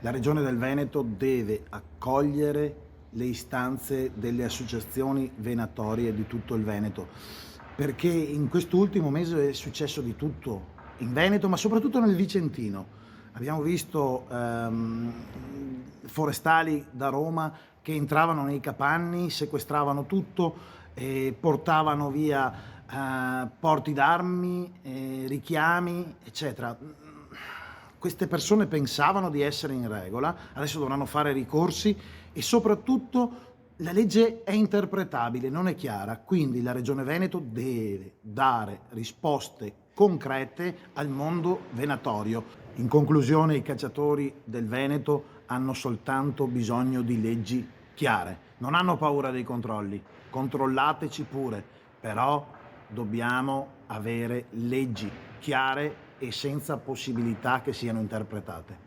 La Regione del Veneto deve accogliere le istanze delle associazioni venatorie di tutto il Veneto, perché in quest'ultimo mese è successo di tutto in Veneto, ma soprattutto nel Vicentino. Abbiamo visto forestali da Roma che entravano nei capanni, sequestravano tutto, portavano via porti d'armi, richiami, eccetera. Queste persone pensavano di essere in regola, adesso dovranno fare ricorsi e soprattutto la legge è interpretabile, non è chiara, quindi la Regione Veneto deve dare risposte concrete al mondo venatorio. In conclusione, i cacciatori del Veneto hanno soltanto bisogno di leggi chiare, non hanno paura dei controlli, controllateci pure, però dobbiamo avere leggi chiare e senza possibilità che siano interpretate.